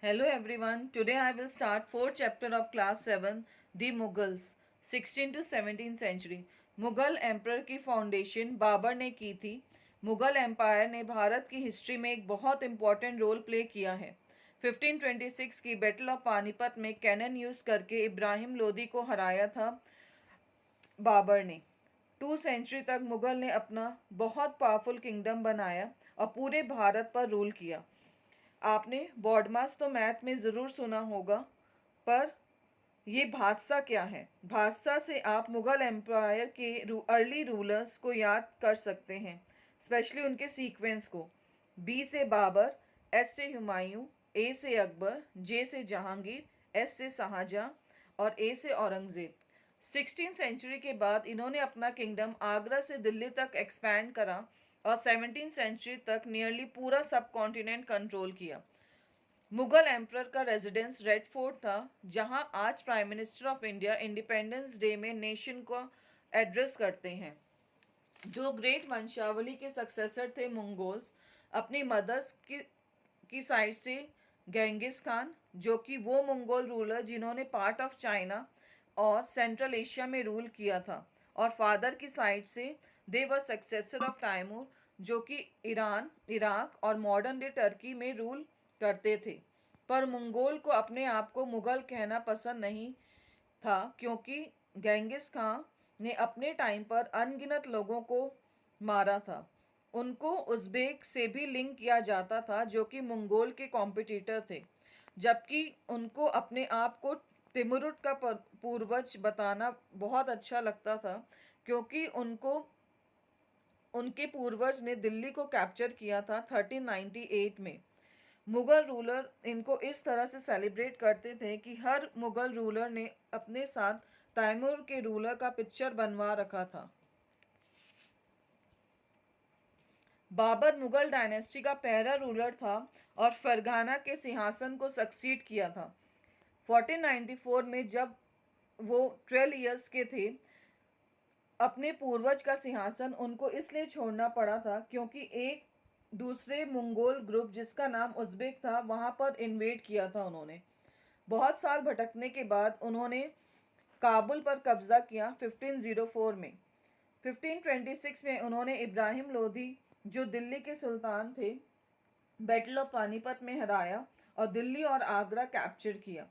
Hello everyone. Today I will start fourth chapter of class 7, The Mughals, 16th to 17th century. Mughal emperor की foundation Babar ने की थी. Mughal empire ने भारत की history में एक बहुत इंपॉर्टेंट रोल प्ले किया है. 1526 की बैटल ऑफ पानीपत में कैनन यूज करके इब्राहिम लोदी को हराया था बाबर ने. 2 सेंचुरी तक मुगल ने अपना बहुत पावरफुल किंगडम बनाया और पूरे भारत पर रूल किया. आपने बॉडमास तो मैथ में ज़रूर सुना होगा, पर ये भादसा क्या है? भादसा से आप मुग़ल एम्पायर के अर्ली रूलर्स को याद कर सकते हैं, स्पेशली उनके सीक्वेंस को. बी से बाबर, एस से हुमायूं, ए से अकबर, जे से जहांगीर, एस से शाहजहां और ए से औरंगज़ेब. 16th सेंचुरी के बाद इन्होंने अपना किंगडम आगरा से दिल्ली तक एक्सपैंड करा और 17th सेंचुरी तक नियरली पूरा सब कॉन्टिनेंट कंट्रोल किया. मुगल एम्परर का रेजिडेंस रेड फोर्ट था, जहां आज prime minister of India independence day में नेशन को एड्रेस करते हैं. दो ग्रेट वंशावली के सक्सेसर थे मंगोल्स. अपनी मदर्स की साइड से गेंगिस खान, जो कि वो मंगोल रूलर जिन्होंने पार्ट ऑफ चाइना और सेंट्रल एशिया में रूल किया था, और फादर की साइड से दे वर सक्सेसर ऑफ तैमूर, जो कि ईरान, इराक और मॉडर्न डे टर्की में रूल करते थे. पर मंगोल को अपने आप को मुगल कहना पसंद नहीं था, क्योंकि गेंगिस खान ने अपने टाइम पर अनगिनत लोगों को मारा था. उनको उज़्बेक से भी लिंक किया जाता था, जो कि मंगोल के कॉम्पिटिटर थे, जबकि उनको अपने आप को तिमुरुट का पूर्वज बताना बहुत अच्छा लगता था, क्योंकि उनके पूर्वज ने दिल्ली को कैप्चर किया था 1398 में. मुगल रूलर इनको इस तरह से सेलिब्रेट करते थे कि हर मुगल रूलर ने अपने साथ तैमूर के रूलर का पिक्चर बनवा रखा था. बाबर मुगल डायनेस्टी का पहला रूलर था और फरगाना के सिंहासन को सक्सीड किया था. 1494 में जब वो 12 ईयर्स के थे, अपने पूर्वज का सिंहासन उनको इसलिए छोड़ना पड़ा था क्योंकि एक दूसरे मंगोल ग्रुप जिसका नाम उज़्बेक था वहाँ पर इन्वेड किया था उन्होंने. बहुत साल भटकने के बाद उन्होंने काबुल पर कब्जा किया 1504 में. 1526 में उन्होंने इब्राहिम लोधी, जो दिल्ली के सुल्तान थे, बैटल ऑफ पानीपत में हराया और दिल्ली और आगरा कैप्चर किया.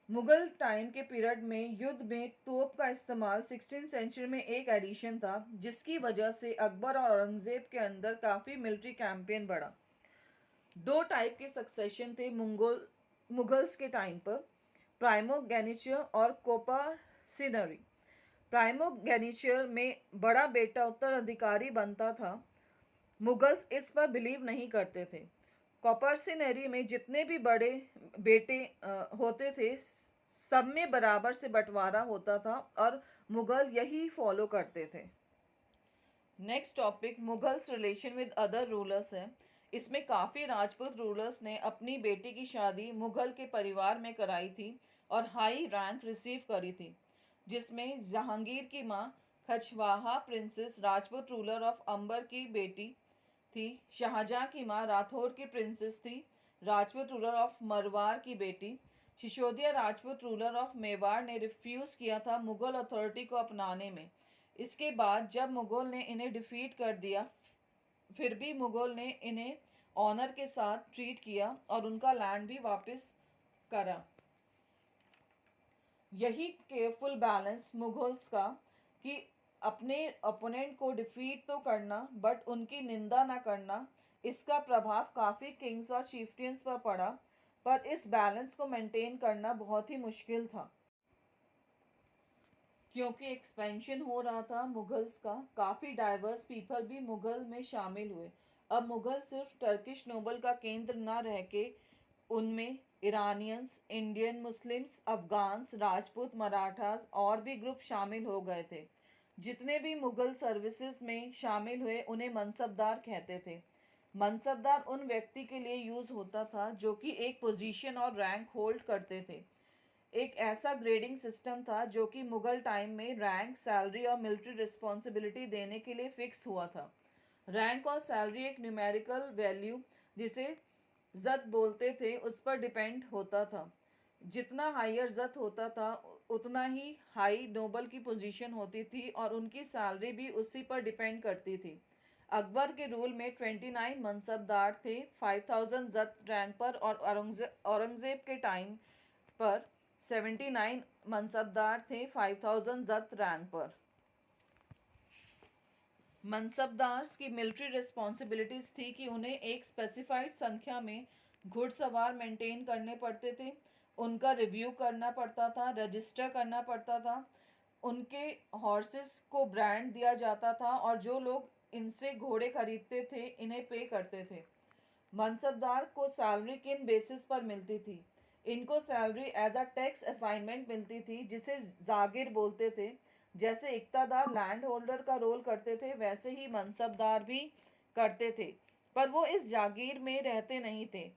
मुगल टाइम के पीरियड में युद्ध में तोप का इस्तेमाल 16th सेंचुरी में एक एडिशन था, जिसकी वजह से अकबर और औरंगजेब के अंदर काफ़ी मिलिट्री कैंपेन बढ़ा. दो टाइप के सक्सेशन थे मुगल्स के टाइम पर: प्राइमोगेनिचर और कोपासिनरी. प्राइमोगेनिचर में बड़ा बेटा उत्तराधिकारी बनता था. मुगल्स इस पर बिलीव नहीं करते थे. कॉपर्सिनरी में जितने भी बड़े बेटे होते थे, सब में बराबर से बंटवारा होता था और मुगल यही फॉलो करते थे. Next topic Mughals relation with other rulers है. इसमें काफ़ी राजपूत रूलर्स ने अपनी बेटी की शादी मुगल के परिवार में कराई थी और हाई रैंक रिसीव करी थी, जिसमें जहांगीर की माँ खचवाहा प्रिंसेस राजपूत रूलर ऑफ अंबर की बेटी थी. शाहजहां की माँ राठौर की प्रिंसेस थी, राजपूत रूलर ऑफ मरवार की बेटी. सिसोदिया राजपूत रूलर ऑफ मेवाड़ ने रिफ्यूज़ किया था मुगल अथॉरिटी को अपनाने में. इसके बाद जब मुगल ने इन्हें डिफीट कर दिया, फिर भी मुगल ने इन्हें ऑनर के साथ ट्रीट किया और उनका लैंड भी वापस करा. यही केयरफुल बैलेंस मुगल्स का, कि अपने अपोनेंट को डिफीट तो करना बट उनकी निंदा ना करना, इसका प्रभाव काफ़ी किंग्स और चीफ्टियंस पर पड़ा, पर इस बैलेंस को मेंटेन करना बहुत ही मुश्किल था, क्योंकि एक्सपेंशन हो रहा था मुगल्स का. काफ़ी डाइवर्स पीपल भी मुगल में शामिल हुए. अब मुगल सिर्फ टर्किश नोबल का केंद्र न रह के उनमें Iranians, Indian Muslims, Afghans, Rajput, Marathas और भी ग्रुप शामिल हो गए थे. जितने भी मुगल सर्विसेज में शामिल हुए उन्हें मनसबदार कहते थे. मनसबदार उन व्यक्ति के लिए यूज़ होता था जो कि एक पोजीशन और रैंक होल्ड करते थे. एक ऐसा ग्रेडिंग सिस्टम था जो कि मुगल टाइम में रैंक, सैलरी और मिलिट्री रिस्पॉन्सिबिलिटी देने के लिए फिक्स हुआ था. रैंक और सैलरी एक न्यूमेरिकल वैल्यू, जिसे जत बोलते थे उस पर डिपेंड होता था। जितना हायर जत होता था उतना ही हाई नोबल की पोजीशन होती थी और उनकी सैलरी भी उसी पर डिपेंड करती थी। अकबर के रूल में 29 मनसबदार थे 5000 जत रैंक पर, और औरंगजेब के टाइम पर 79 मनसबदार थे 5000 जत रैंक पर। मनसबदार की मिलिट्री रिस्पॉन्सिबिलिटीज थी कि उन्हें एक स्पेसिफाइड संख्या में घुड़सवार मेंटेन करने पड़ते थे, उनका रिव्यू करना पड़ता था, रजिस्टर करना पड़ता था, उनके हॉर्सेस को ब्रांड दिया जाता था और जो लोग इनसे घोड़े खरीदते थे इन्हें पे करते थे। मनसबदार को सैलरी किन बेसिस पर मिलती थी? इनको salary as a tax assignment मिलती थी जिसे जागिर बोलते थे। जैसे इक्तादार लैंड होल्डर का रोल करते थे वैसे ही मनसबदार भी करते थे, पर वो इस जागीर में रहते नहीं थे।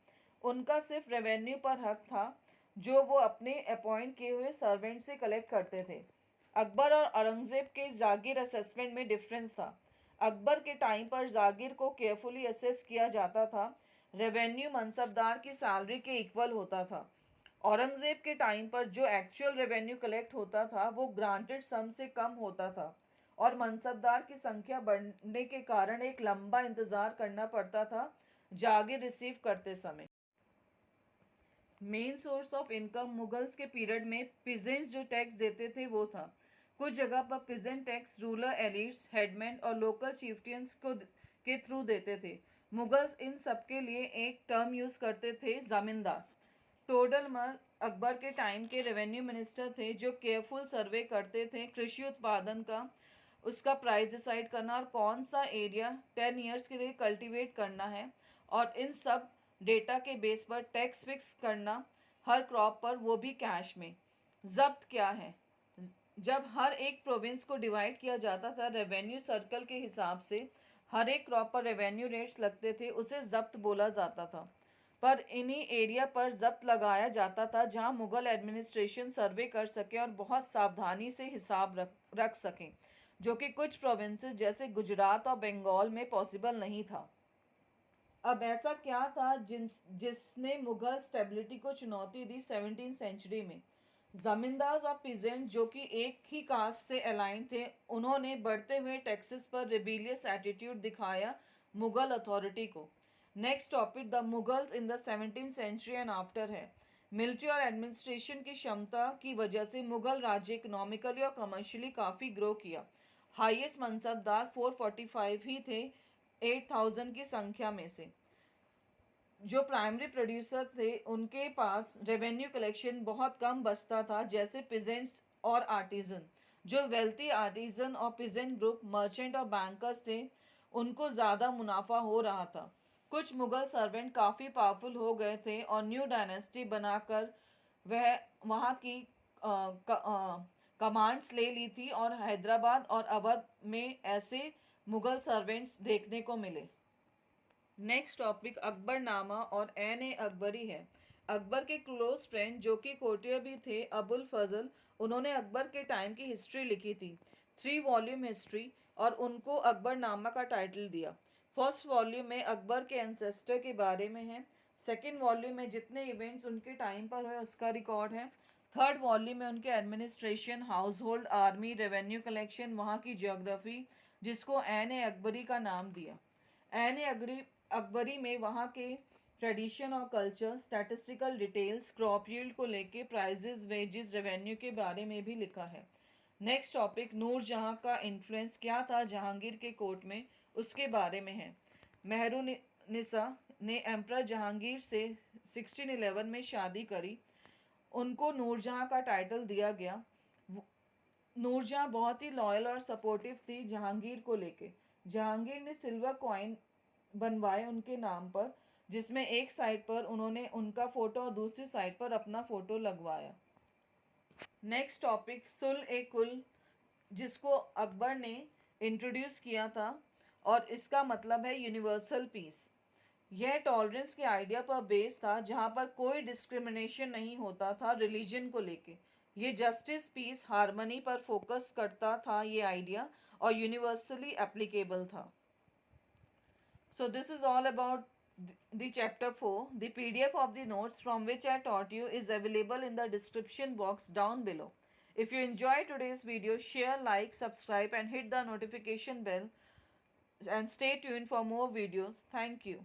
उनका सिर्फ रेवेन्यू पर हक था जो वो अपने अपॉइंट किए हुए सर्वेंट से कलेक्ट करते थे। अकबर और औरंगजेब के जागीर असेसमेंट में डिफरेंस था। अकबर के टाइम पर जागीर को केयरफुली असेस किया जाता था, रेवेन्यू मनसबदार की सैलरी के इक्वल होता था। औरंगजेब के टाइम पर जो एक्चुअल रेवेन्यू कलेक्ट होता था वो ग्रांटेड सम से कम होता था और मनसबदार की संख्या बढ़ने के कारण एक लंबा इंतजार करना पड़ता था जागीर रिसीव करते समय। Main source of income Mughals के पीरियड में पिजेंट्स जो टैक्स देते थे वो था। कुछ जगह पर peasant tax rural elites, headman और लोकल चीफ्टियंस को के थ्रू देते थे। मुगल्स इन सब के लिए एक टर्म यूज करते थे, जमींदार। टोडरमल अकबर के टाइम के रेवेन्यू मिनिस्टर थे जो केयरफुल सर्वे करते थे कृषि उत्पादन का, उसका प्राइस डिसाइड करना और कौन सा एरिया 10 ईयर्स के लिए कल्टीवेट करना है, और इन सब डेटा के बेस पर टैक्स फिक्स करना हर क्रॉप पर, वो भी कैश में। जब्त क्या है? जब हर एक प्रोविंस को डिवाइड किया जाता था रेवेन्यू सर्कल के हिसाब से, हर एक क्रॉप पर रेवेन्यू रेट्स लगते थे, उसे जब्त बोला जाता था। पर इन्हीं एरिया पर जब्त लगाया जाता था जहां मुगल एडमिनिस्ट्रेशन सर्वे कर सके और बहुत सावधानी से हिसाब रख सकें, जो कि कुछ प्रोविंसेस जैसे गुजरात और बंगाल में पॉसिबल नहीं था। अब ऐसा क्या था जिसने मुगल स्टेबिलिटी को चुनौती दी 17वीं सेंचुरी में? जमींदार और पीजेंट जो कि एक ही कास्ट से अलाइन थे, उन्होंने बढ़ते हुए टैक्सेस पर रिबेलियस एटीट्यूड दिखाया मुगल अथॉरिटी को। Next topic the Mughals in the 17th century and after है। मिलिट्री और एडमिनिस्ट्रेशन की क्षमता की वजह से मुगल राज्य इकोनॉमिकली और कमर्शियली काफ़ी ग्रो किया। हाईएस्ट मनसबदार 445 ही थे 8000 की संख्या में से। जो प्राइमरी प्रोड्यूसर थे उनके पास रेवेन्यू कलेक्शन बहुत कम बचता था, जैसे पिजेंट्स और आर्टिजन। जो वेल्थी आर्टिजन और पिजेंट ग्रुप, मर्चेंट और बैंकर्स थे, उनको ज़्यादा मुनाफा हो रहा था। कुछ मुगल सर्वेंट काफ़ी पावरफुल हो गए थे और न्यू डायनेस्टी बनाकर वह वहाँ की कमांड्स ले ली थी, और हैदराबाद और अवध में ऐसे मुगल सर्वेंट्स देखने को मिले। नेक्स्ट टॉपिक अकबरनामा और एन ए अकबरी है। अकबर के क्लोज फ्रेंड जो कि कोर्टियर भी थे, अबुल फजल, उन्होंने अकबर के टाइम की हिस्ट्री लिखी थी, 3 वॉल्यूम हिस्ट्री, और उनको अकबरनामा का टाइटल दिया। फर्स्ट वॉल्यूम में अकबर के एंसेस्टर के बारे में है। सेकेंड वॉल्यूम में जितने इवेंट्स उनके टाइम पर हुए उसका रिकॉर्ड है। थर्ड वॉल्यूम में उनके administration, house hold, army, revenue collection, वहाँ की जियोग्राफी, जिसको एन ए अकबरी का नाम दिया। एन ए अकबरी में वहाँ के ट्रेडिशन और culture, statistical details, crop yield को लेके, प्राइजेस, वेजेस, रेवेन्यू के बारे में भी लिखा है। नेक्स्ट टॉपिक नूर जहाँ का इन्फ्लुएंस क्या था जहांगीर के कोर्ट में, उसके बारे में है। मेहरुनिसा ने एम्परर जहांगीर से 1611 में शादी करी, उनको नूरजहाँ का टाइटल दिया गया। नूरजहाँ बहुत ही लॉयल और सपोर्टिव थी जहांगीर को लेके। जहांगीर ने सिल्वर कॉइन बनवाए उनके नाम पर, जिसमें एक साइड पर उन्होंने उनका फोटो और दूसरी साइड पर अपना फोटो लगवाया। नेक्स्ट टॉपिक सुल ए कुल, जिसको अकबर ने इंट्रोड्यूस किया था, और इसका मतलब है यूनिवर्सल पीस। यह टॉलरेंस के आइडिया पर बेस था जहां पर कोई डिस्क्रिमिनेशन नहीं होता था रिलीजन को लेके। ये जस्टिस, पीस, हार्मनी पर फोकस करता था ये आइडिया, और यूनिवर्सली एप्लीकेबल था। So this is all about The chapter 4, the PDF of the notes from which I taught you is available in the description box down below. If you enjoyed today's video, share, like, subscribe and hit the notification bell and stay tuned for more videos. Thank you.